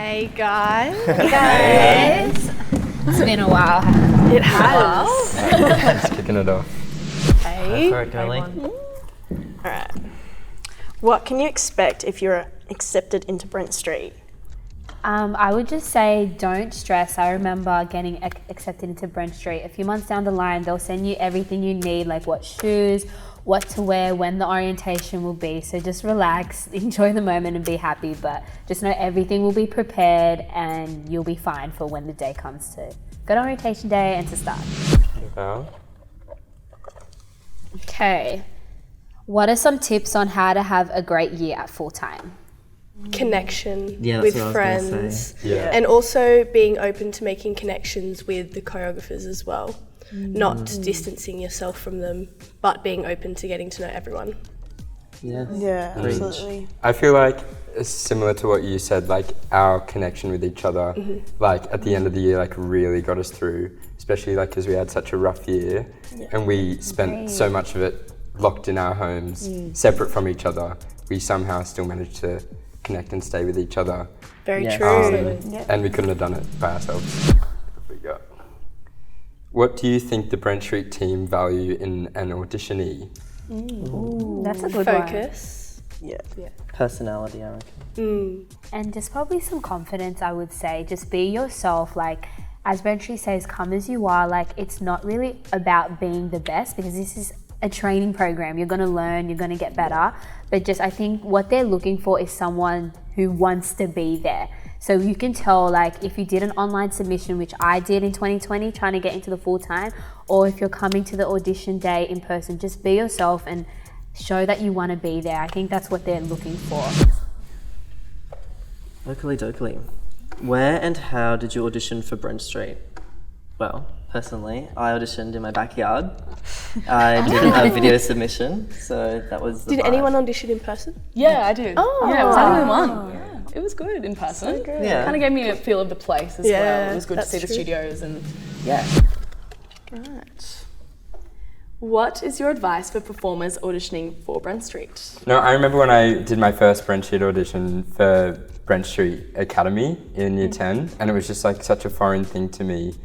Hey guys. It's been a while. It has. Just kicking it off. Hey. Go for it, girlie. Alright. What can you expect if you're accepted into Brent Street? I would just say don't stress. I remember getting accepted into Brent Street. A few months down the line, they'll send you everything you need, like what shoes, what to wear, when the orientation will be. So just relax, enjoy the moment and be happy, but just know everything will be prepared and you'll be fine for when the day comes to go to orientation day and to start. Okay. What are some tips on how to have a great year at full time? Connection Yeah, with that's what I was gonna friends. say. Yeah. And also being open to making connections with the choreographers as well. Not distancing yourself from them, but being open to getting to know everyone. Yeah. Yeah, Preach. absolutely. I feel like it's similar to what you said, like our connection with each other, like at the end of the year, like really got us through, especially like because we had such a rough year and we spent so much of it locked in our homes, separate from each other. We somehow still managed to connect and stay with each other. Very Yeah. true. And we couldn't have done it by ourselves. What have we got? What do you think the Brent Street team value in an auditionee? That's a good one. Focus. Yeah. Personality, I reckon. And just probably some confidence, I would say. Just be yourself. Like, as Brent Street says, come as you are. Like, it's not really about being the best because this is a training program. You're going to learn, you're going to get better. But just, I think what they're looking for is someone who wants to be there. So you can tell, like, if you did an online submission, which I did in 2020, trying to get into the full time, or if you're coming to the audition day in person, just be yourself and show that you want to be there. I think that's what they're looking for. Locally dokily. Where and how did you audition for Brent Street? Well, personally, I auditioned in my backyard. I did a video submission, so that was the Did vibe. anyone audition in person? Yeah, I did. Oh. Yeah, it was only one. Yeah. It was good in person. So good. Yeah. Kind of gave me a feel of the place as Yeah, well. It was good to that's see the true. studios and yeah. Right. What is your advice for performers auditioning for Brent Street? No, I remember when I did my first Brent Street audition for Brent Street Academy in year 10, and it was just like such a foreign thing to me,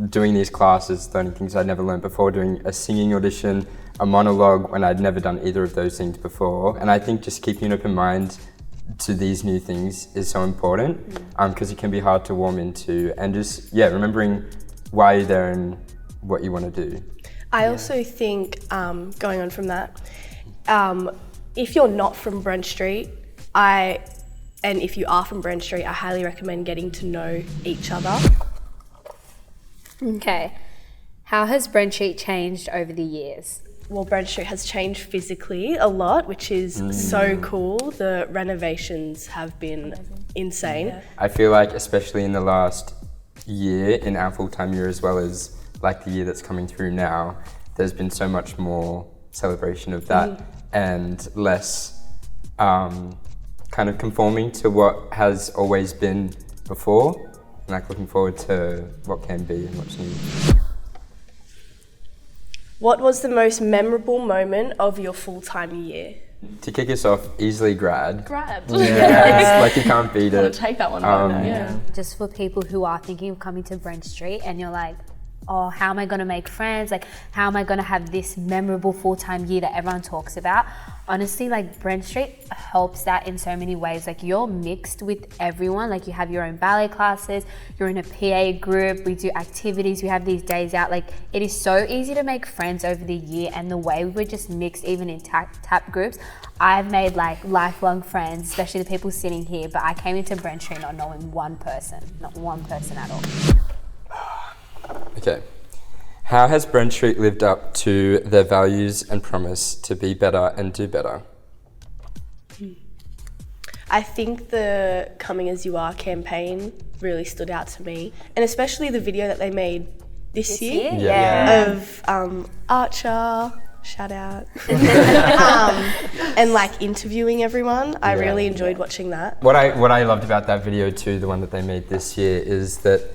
doing these classes, learning things I'd never learned before, doing a singing audition, a monologue when I'd never done either of those things before. And I think just keeping an open mind to these new things is so important because it can be hard to warm into, and just, remembering why you're there and what you want to do. I also think, going on from that, if you're not from Brent Street, and if you are from Brent Street, I highly recommend getting to know each other. Okay. How has Brent Street changed over the years? Well, Brent Street has changed physically a lot, which is so cool. The renovations have been insane. I feel like especially in the last year, in our full-time year as well as like the year that's coming through now, there's been so much more celebration of that and less kind of conforming to what has always been before, and like looking forward to what can be and what's new. What was the most memorable moment of your full-time year? To kick us off, easily grad. Grad. It's like you can't beat I'll it. take that one. Yeah. Just for people who are thinking of coming to Brent Street and you're like, oh, how am I going to make friends? Like, how am I going to have this memorable full-time year that everyone talks about? Honestly, like, Brent Street helps that in so many ways. Like, you're mixed with everyone. Like, you have your own ballet classes, you're in a PA group, we do activities, we have these days out. Like, it is so easy to make friends over the year, and the way we were just mixed, even in tap groups, I've made, like, lifelong friends, especially the people sitting here, but I came into Brent Street not knowing one person, not one person at all. Okay. How has Brent Street lived up to their values and promise to be better and do better? I think the Coming As You Are campaign really stood out to me, and especially the video that they made this year of Archer, shout out, and like interviewing everyone. I really enjoyed watching that. What I loved about that video too, the one that they made this year, is that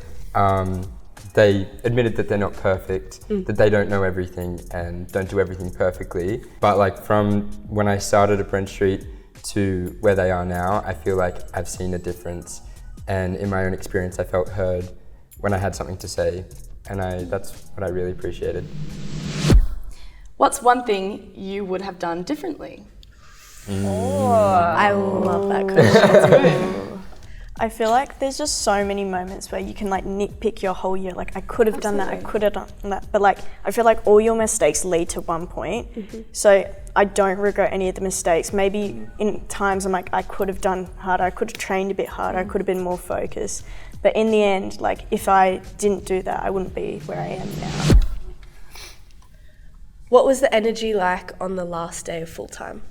they admitted that they're not perfect, that they don't know everything and don't do everything perfectly. But like from when I started at Brent Street to where they are now, I feel like I've seen a difference and in my own experience I felt heard when I had something to say, and that's what I really appreciated. What's one thing you would have done differently? I love that question. I feel like there's just so many moments where you can like nitpick your whole year. Like I could have done that, I could have done that. But like I feel like all your mistakes lead to one point. So I don't regret any of the mistakes. Maybe in times I'm like, I could have done harder, I could have trained a bit harder, I could have been more focused. But in the end, like if I didn't do that, I wouldn't be where I am now. What was the energy like on the last day of full-time?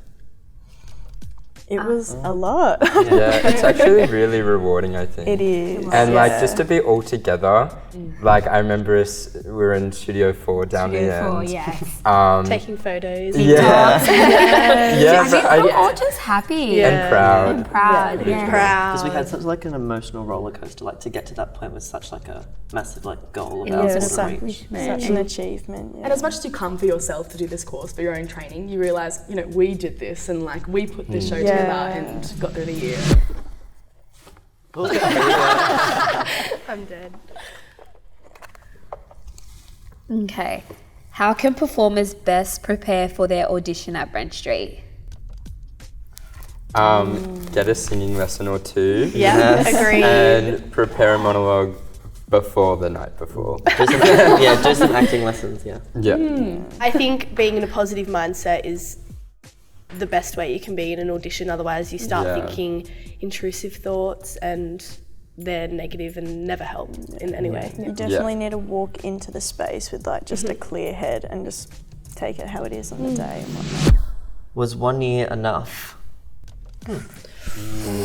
It was a lot. Yeah, it's actually really rewarding, I think. It is. And like just to be all together, like I remember we were in Studio 4 down the end. Yes. Taking photos. Yeah. I but think we're all just happy and proud. and proud. Proud. Because we had such like an emotional roller coaster, like to get to that point was such like a massive like goal of ours to reach. Such an achievement. And as much as you come for yourself to do this course for your own training, you realise, you know, we did this and like we put this show together and got through the year. I'm dead. Okay. How can performers best prepare for their audition at Brent Street? Get a singing lesson or two. Yeah, agree. And prepare a monologue before the night before. Do some acting lessons, yeah. Yeah. I think being in a positive mindset is the best way you can be in an audition. Otherwise you start thinking intrusive thoughts and they're negative and never help in any way. You definitely need to walk into the space with like just a clear head and just take it how it is on the day and whatnot. Was 1 year enough?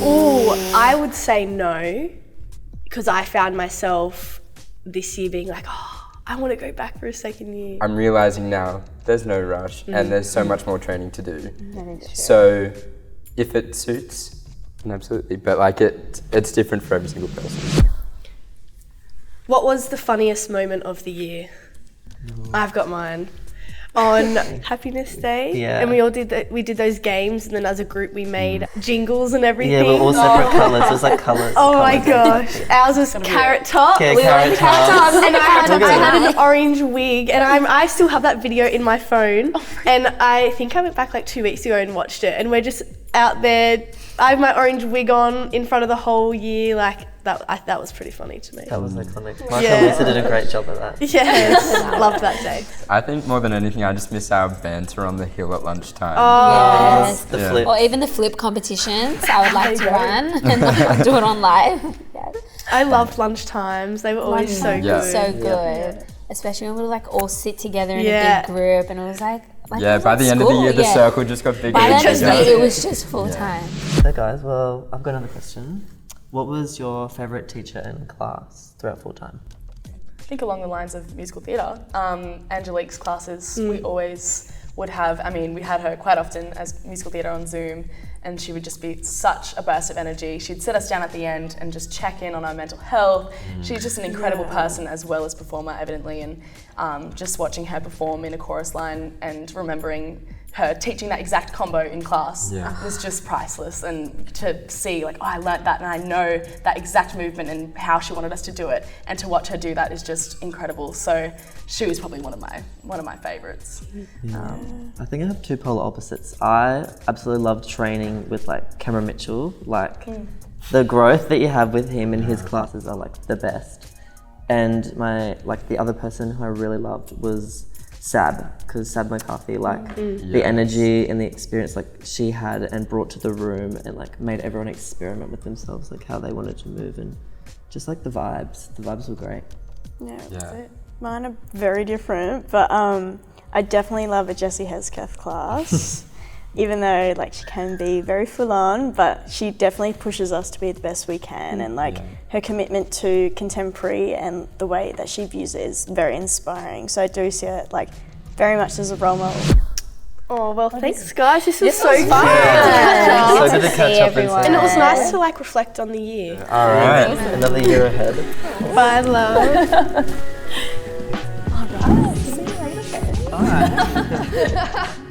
Oh, I would say no, because I found myself this year being like, oh, I want to go back for a second year. I'm realising now there's no rush and there's so much more training to do. So if it suits, then absolutely. But like it's different for every single person. What was the funniest moment of the year? I've got mine. On Happiness Day, and we all we did those games, and then as a group we made jingles and everything. Yeah, we're all separate colours. It was like colours. Oh my gosh, ours was Carrot Top. Yeah, Carrot Top, and I had an orange wig, and I still have that video in my phone. And I think I went back like 2 weeks ago and watched it, and we're just out there. I have my orange wig on in front of the whole year, like that was pretty funny to me. That was iconic. Mark and Lisa did a great job of that. Yes, loved that day. I think more than anything, I just miss our banter on the hill at lunchtime. Oh, yes. The flip. Or even the flip competitions. I would like to run and do it on live. Yes. I loved lunch times. They were always so good. So good. Yeah. Especially when we would like all sit together in a big group and it was like by the end of the year, the circle just got bigger. By the and end of the bigger. year, it was just full time. So guys, well, I've got another question. What was your favourite teacher in class throughout full time? I think along the lines of musical theatre, Angelique's classes, we always would have, I mean, we had her quite often as musical theatre on Zoom, and she would just be such a burst of energy. She'd sit us down at the end and just check in on our mental health. She's just an incredible person as well as performer, evidently, and just watching her perform in a chorus line and remembering her teaching that exact combo in class was just priceless. And to see like, oh, I learnt that and I know that exact movement and how she wanted us to do it, and to watch her do that is just incredible. So she was probably one of my favourites. I think I have two polar opposites. I absolutely loved training with like Cameron Mitchell. Like the growth that you have with him in his classes are like the best. And the other person who I really loved was Sab, because Sab McCarthy, the energy and the experience like she had and brought to the room and like made everyone experiment with themselves, like how they wanted to move, and just like the vibes were great. Yeah. Mine are very different, but I definitely love a Jessie Hesketh class. Even though like she can be very full on, but she definitely pushes us to be the best we can, and like her commitment to contemporary and the way that she views it is very inspiring. So I do see it like very much as a role model. Oh well, thanks guys. This was so fun. So good to catch up And it was nice to like reflect on the year. All right. Another year ahead. Bye, love. All right. See you later. All right.